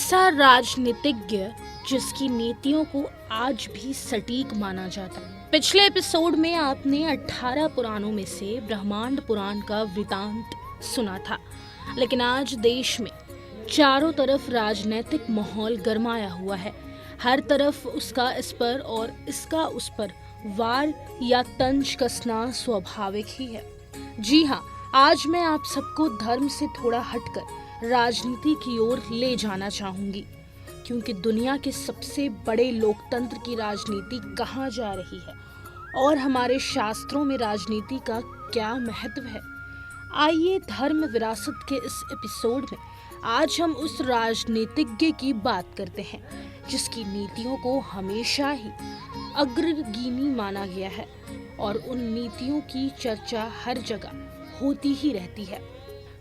ऐसा राजनीतिज्ञ जिसकी नीतियों को आज भी सटीक माना जाता है। पिछले एपिसोड में आपने 18 पुराणों में से ब्रह्मांड पुराण का वृतांत सुना था, लेकिन आज देश में चारों तरफ राजनीतिक माहौल गरमाया हुआ है। हर तरफ उसका इस पर और इसका उस पर वार या तंज कसना स्वाभाविक ही है। जी हाँ, आज मैं आप सबको धर्म से थोड़ा हटकर राजनीति की ओर ले जाना चाहूंगी, क्योंकि दुनिया के सबसे बड़े लोकतंत्र की राजनीति कहाँ जा रही है और हमारे शास्त्रों में राजनीति का क्या महत्व है। आइए धर्म विरासत के इस एपिसोड में आज हम उस राजनीतिज्ञ की बात करते हैं जिसकी नीतियों को हमेशा ही अग्रगण्य माना गया है और उन नीतियों की चर्चा हर जगह होती ही रहती है।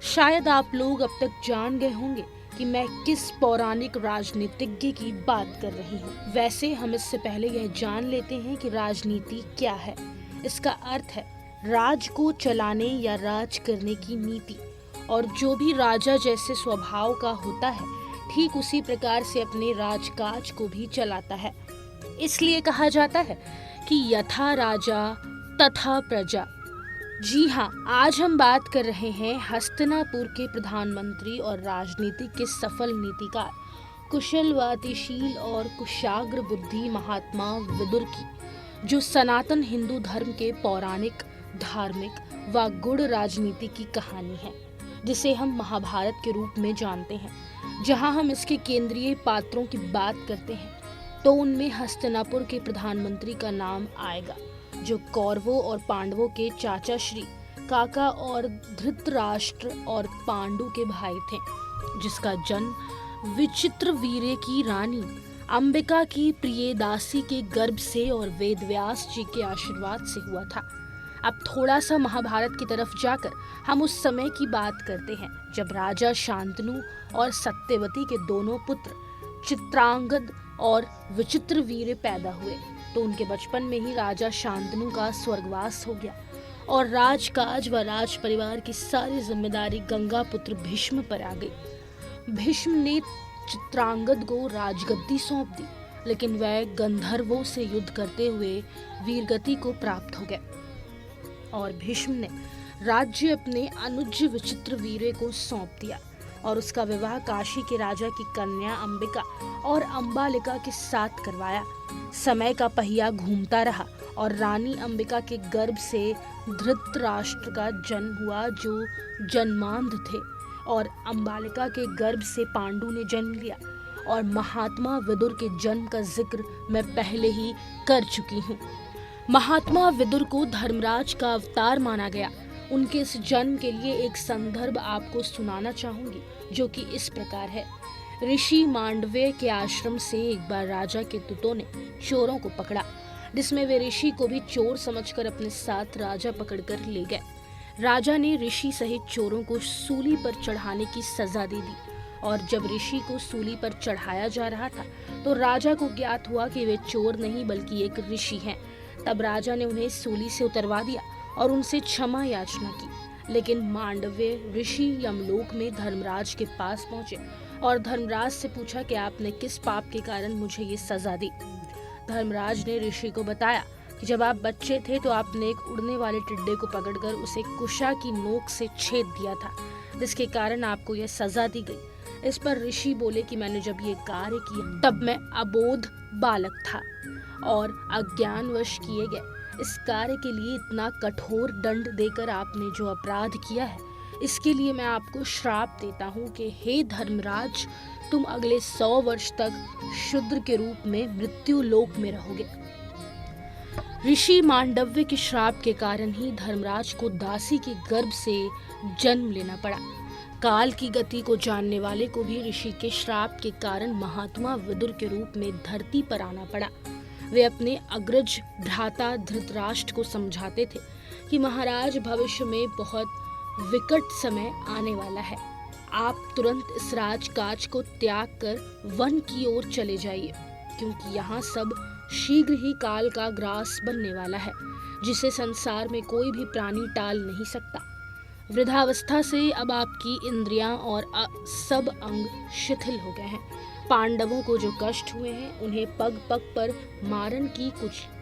शायद आप लोग अब तक जान गए होंगे कि मैं किस पौराणिक राजनीतिज्ञ की बात कर रही हूँ। वैसे हम इससे पहले यह जान लेते हैं कि राजनीति क्या है। इसका अर्थ है राज को चलाने या राज करने की नीति, और जो भी राजा जैसे स्वभाव का होता है ठीक उसी प्रकार से अपने राजकाज को भी चलाता है। इसलिए कहा जाता है कि यथा राजा तथा प्रजा। जी हाँ, आज हम बात कर रहे हैं हस्तिनापुर के प्रधानमंत्री और राजनीति के सफल नीतिकार, कुशल वातिशील और कुशाग्र बुद्धि महात्मा विदुर की, जो सनातन हिंदू धर्म के पौराणिक, धार्मिक व गुड़ राजनीति की कहानी है, जिसे हम महाभारत के रूप में जानते हैं। जहाँ हम इसके केंद्रीय पात्रों की बात करते हैं तो उनमें हस्तिनापुर के प्रधानमंत्री का नाम आएगा, जो कौरवों और पांडवों के चाचा श्री, काका और धृतराष्ट्र और पांडु के भाई थे, जिसका जन्म विचित्रवीर्य की रानी अंबिका की प्रिय दासी के गर्भ से और वेदव्यास जी के आशीर्वाद से हुआ था। अब थोड़ा सा महाभारत की तरफ जाकर हम उस समय की बात करते हैं जब राजा शांतनु और सत्यवती के दोनों पुत्र चित्रांगद और विचित्रवीर्य पैदा हुए। तो उनके बचपन में ही राजा शांतनु का स्वर्गवास हो गया और राजकाज व राज परिवार की सारी जिम्मेदारी गंगा पुत्र भीष्म पर आ गई। भीष्म ने चित्रांगद को राजगद्दी सौंप दी, लेकिन वह गंधर्वों से युद्ध करते हुए वीरगति को प्राप्त हो गए और भीष्म ने राज्य अपने अनुज विचित्रवीर्य को सौंप दिया और उसका विवाह काशी के राजा की कन्या अंबिका और अंबालिका के साथ करवाया। समय का पहिया घूमता रहा और रानी अंबिका के गर्भ से धृतराष्ट्र का जन्म हुआ, जो जन्मांध थे, और अंबालिका के गर्भ से पांडु ने जन्म लिया। और महात्मा विदुर के जन्म का जिक्र मैं पहले ही कर चुकी हूँ। महात्मा विदुर को धर्मराज का अवतार माना गया। उनके इस जन्म के लिए एक संदर्भ आपको सुनाना चाहूंगी, जो कि इस प्रकार है। ऋषि मांडव्य के आश्रम से एक बार राजा के दूतों ने चोरों को पकड़ा, जिसमें वे ऋषि को भी चोर समझकर अपने साथ राजा पकड़कर ले गए। राजा ने ऋषि सहित चोरों को सूली पर चढ़ाने की सजा दे दी, और जब ऋषि को सूली पर चढ़ाया जा रहा था तो राजा को ज्ञात हुआ कि वे चोर नहीं बल्कि एक ऋषि हैं। तब राजा ने उन्हें सूली से उतरवा दिया और उनसे क्षमा याचना की। लेकिन मांडव्य ऋषि यमलोक में धर्मराज के पास पहुंचे और धर्मराज से पूछा कि आपने किस पाप के कारण मुझे ये सजा दी। धर्मराज ने ऋषि को बताया कि जब आप बच्चे थे तो आपने एक उड़ने वाले टिड्डे को पकड़कर उसे कुशा की नोक से छेद दिया था, जिसके कारण आपको यह सजा दी गई। इस पर ऋषि बोले कि मैंने जब ये कार्य किया तब मैं अबोध बालक था और अज्ञानवश किए गए इस कार्य के लिए इतना कठोर दंड देकर आपने जो अपराध किया है, इसके लिए मैं आपको श्राप देता हूँ कि हे धर्मराज, तुम अगले 100 वर्ष तक शूद्र के रूप में मृत्यु लोक में रहोगे। ऋषि मांडव्य के श्राप के कारण ही धर्मराज को दासी के गर्भ से जन्म लेना पड़ा। काल की गति को जानने वाले को भी ऋषि के श्राप के कारण महात्मा विदुर के रूप में धरती पर आना पड़ा। वे अपने अग्रज भ्राता धृतराष्ट्र को समझाते थे कि महाराज, भविष्य में बहुत विकट समय आने वाला है। आप तुरंत इस राजकाज को त्याग कर वन की ओर चले जाइए, क्योंकि यहाँ सब शीघ्र ही काल का ग्रास बनने वाला है, जिसे संसार में कोई भी प्राणी टाल नहीं सकता। वृद्धावस्था से अब आपकी इंद्रियां और सब अंग शिथिल हो गए हैं। पांडवों को जो कष्ट हुए हैं उन्हें पग पग पर मारन की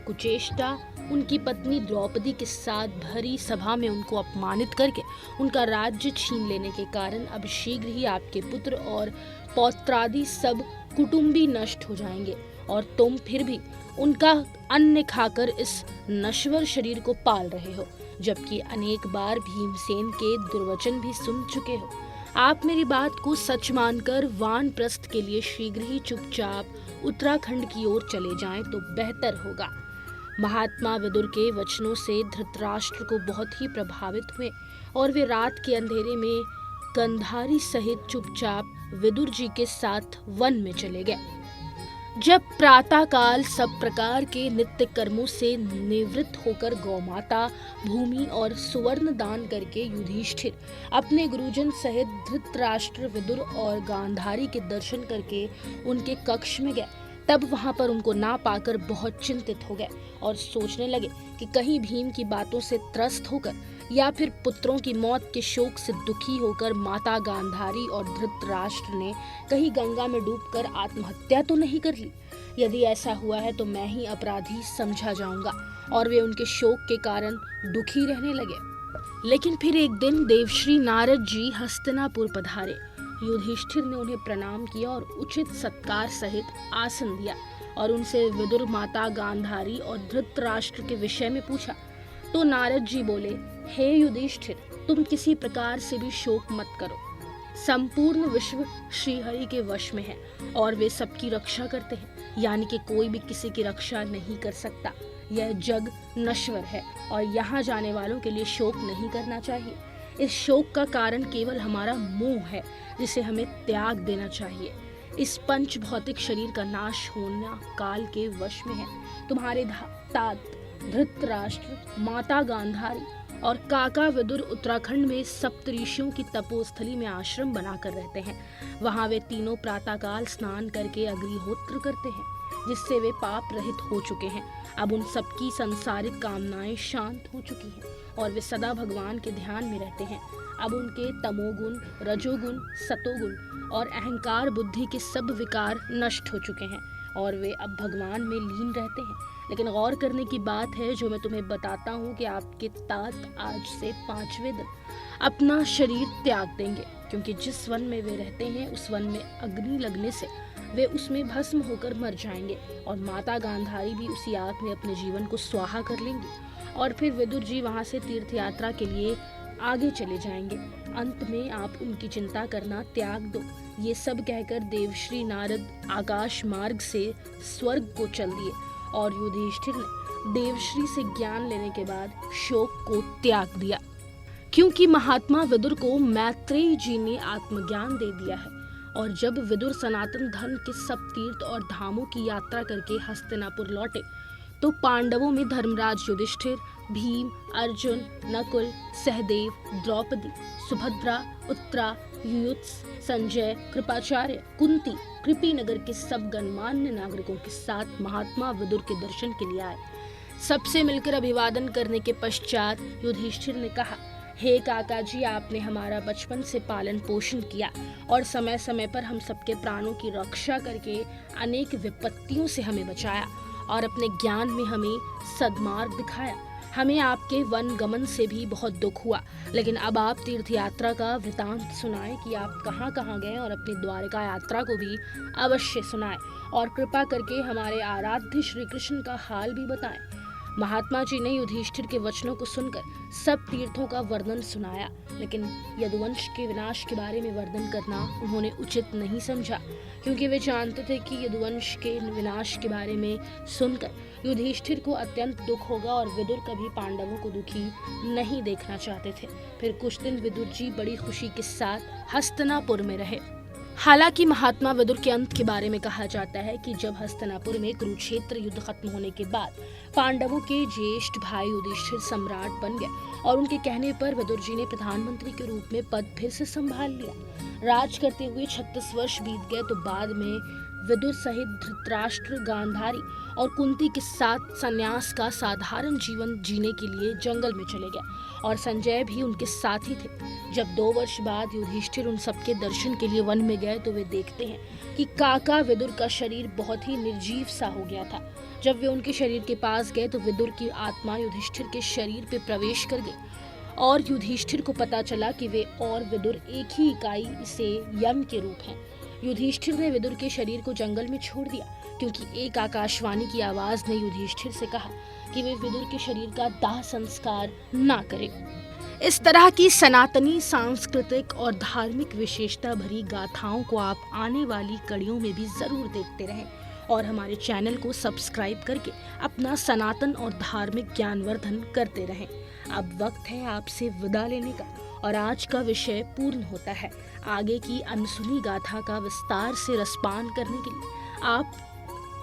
कुचेष्टा, उनकी पत्नी द्रौपदी के साथ भरी सभा में उनको अपमानित करके उनका राज्य छीन लेने के कारण अब शीघ्र ही आपके पुत्र और पौत्रादि सब कुटुंबी नष्ट हो जाएंगे और तुम फिर भी उनका अन्न खाकर इस नश्वर शरीर को पाल रहे हो, जबकि अनेक बार भीमसेन के दुर्वचन भी सुन चुके हो। आप मेरी बात को सच मानकर वानप्रस्थ के लिए शीघ्र ही चुपचाप उत्तराखंड की ओर चले जाएं तो बेहतर होगा। महात्मा विदुर के वचनों से धृतराष्ट्र को बहुत ही प्रभावित हुए और वे रात के अंधेरे में गंधारी सहित चुपचाप विदुर जी के साथ वन में चले गए। जब प्रातःकाल सब प्रकार के नित्य कर्मों से निवृत्त होकर गौमाता, भूमि और सुवर्ण दान करके युधिष्ठिर अपने गुरुजन सहित धृतराष्ट्र, विदुर और गांधारी के दर्शन करके उनके कक्ष में गए, तब वहां पर उनको ना पाकर बहुत चिंतित हो गए और सोचने लगे कि कहीं भीम की बातों से त्रस्त होकर या फिर पुत्रों की मौत के शोक से दुखी होकर माता गांधारी और धृतराष्ट्र ने कहीं गंगा में डूबकर आत्महत्या तो नहीं कर ली। यदि ऐसा हुआ है तो मैं ही अपराधी समझा जाऊंगा और वे उनके शोक के कारण दुखी रहने लगे। लेकिन फिर एक दिन देवश्री नारद जी हस्तिनापुर पधारे। युधिष्ठिर ने उन्हें प्रणाम किया और उचित सत्कार सहित आसन दिया और उनसे विदुर, माता गांधारी और धृतराष्ट्र के विषय में पूछा। तो नारद जी बोले, हे युधिष्ठिर, तुम किसी प्रकार से भी शोक मत करो। संपूर्ण विश्व श्रीहरि के वश में है और वे सबकी रक्षा करते हैं, यानी कि कोई भी किसी की रक्षा नहीं कर सकता। यह जग नश्वर है और यहाँ जाने वालों के लिए शोक नहीं करना चाहिए। इस शोक का कारण केवल हमारा मोह है, जिसे हमें त्याग देना चाहिए। इस पंच भौतिक शरीर का नाश होना काल के वश में है। तुम्हारे तात धृतराष्ट्र, माता गांधारी और काका विदुर उत्तराखंड में सप्तऋषियों की तपोस्थली में आश्रम बनाकर रहते हैं। वहां वे तीनों प्रातःकाल स्नान करके अग्निहोत्र करते हैं, जिससे वे पाप रहित हो चुके हैं। अब उन सबकी संसारिक कामनाएं शांत हो चुकी हैं और वे सदा भगवान के ध्यान में रहते हैं। अब उनके तमोगुण, रजोगुण, सतोगुण और अहंकार बुद्धि के सब विकार नष्ट हो चुके हैं और वे अब भगवान में लीन रहते हैं। लेकिन गौर करने की बात है जो मैं तुम्हें बताता हूँ कि आपके तात आज से 5वें दिन अपना शरीर त्याग देंगे, क्योंकि जिस वन में वे रहते हैं उस वन में अग्नि लगने से वे उसमें भस्म होकर मर जाएंगे और माता गांधारी भी उसी आग में अपने जीवन को स्वाहा कर लेंगी और फिर विदुर जी वहां से तीर्थ यात्रा के लिए आगे चले जाएंगे। अंत में आप उनकी चिंता करना त्याग दो। ये सब कहकर देवश्री नारद आकाश मार्ग से स्वर्ग को चल दिए और युधिष्ठिर ने देवश्री से ज्ञान लेने के बाद शोक को त्याग दिया, क्योंकि महात्मा विदुर को मैत्रेयी जी ने आत्मज्ञान दे दिया है। और जब विदुर सनातन धर्म के सब तीर्थ और धामों की यात्रा करके हस्तिनापुर लौटे तो पांडवों में धर्मराज युधिष्ठिर, भीम, अर्जुन, नकुल, सहदेव, द्रौपदी, सुभद्रा, उत्तरा, युयुत्स, संजय, कृपाचार्य, कुंती, कृपिनगर के सब गणमान्य नागरिकों के साथ महात्मा विदुर के दर्शन के लिए आए। सबसे मिलकर अभिवादन करने के पश्चात युधिष्ठिर ने कहा, हे काका जी, आपने हमारा बचपन से पालन पोषण किया और समय समय पर हम सबके प्राणों की रक्षा करके अनेक विपत्तियों से हमें बचाया और अपने ज्ञान में हमें सद्मार्ग दिखाया। हमें आपके वन गमन से भी बहुत दुख हुआ, लेकिन अब आप तीर्थ यात्रा का वृतांत सुनाएं कि आप कहाँ कहाँ गए और अपनी द्वारका यात्रा को भी अवश्य सुनाएं और कृपा करके हमारे आराध्य श्री कृष्ण का हाल भी बताएं। महात्मा जी ने युधिष्ठिर के वचनों को सुनकर सब तीर्थों का वर्णन सुनाया, लेकिन यदुवंश के विनाश के बारे में वर्णन करना उन्होंने उचित नहीं समझा, क्योंकि वे जानते थे कि यदुवंश के विनाश के बारे में सुनकर युधिष्ठिर को अत्यंत दुख होगा और विदुर कभी पांडवों को दुखी नहीं देखना चाहते थे। फिर कुछ दिन विदुर जी बड़ी खुशी के साथ हस्तिनापुर में रहे। हालांकि महात्मा विदुर के अंत के बारे में कहा जाता है कि जब हस्तिनापुर में कुरुक्षेत्र युद्ध खत्म होने के बाद पांडवों के ज्येष्ठ भाई युधिष्ठिर सम्राट बन गए और उनके कहने पर विदुर जी ने प्रधानमंत्री के रूप में पद फिर से संभाल लिया। राज करते हुए 36 वर्ष बीत गए तो बाद में विदुर सहित धृतराष्ट्र, गांधारी और कुंती के साथ संन्यास का साधारण जीवन जीने के लिए जंगल में चले गए और संजय भी उनके साथ ही थे। जब 2 वर्ष बाद युधिष्ठिर उन सबके दर्शन के लिए वन में गए तो वे देखते हैं कि काका विदुर का शरीर बहुत ही निर्जीव सा हो गया था। जब वे उनके शरीर के पास गए तो विदुर की आत्मा युधिष्ठिर के शरीर पे प्रवेश कर गई और युधिष्ठिर को पता चला कि वे और विदुर एक ही इकाई से यम के रूप हैं। युधिष्ठिर ने विदुर के शरीर को जंगल में छोड़ दिया क्योंकि एक आकाशवाणी की आवाज ने युधिष्ठिर से कहा कि वे विदुर के शरीर का दाह संस्कार ना करें। इस तरह की सनातनी सांस्कृतिक और धार्मिक विशेषता भरी गाथाओं को आप आने वाली कड़ियों में भी जरूर देखते रहें और हमारे चैनल को सब्सक्राइब करके अपना सनातन और धार्मिक ज्ञानवर्धन करते रहें। अब वक्त है आपसे विदा लेने का और आज का विषय पूर्ण होता है। आगे की अनसुनी गाथा का विस्तार से रसपान करने के लिए आप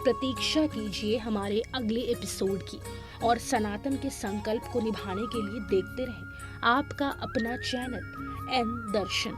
प्रतीक्षा कीजिए हमारे अगले एपिसोड की और सनातन के संकल्प को निभाने के लिए देखते रहें आपका अपना चैनल एन दर्शन।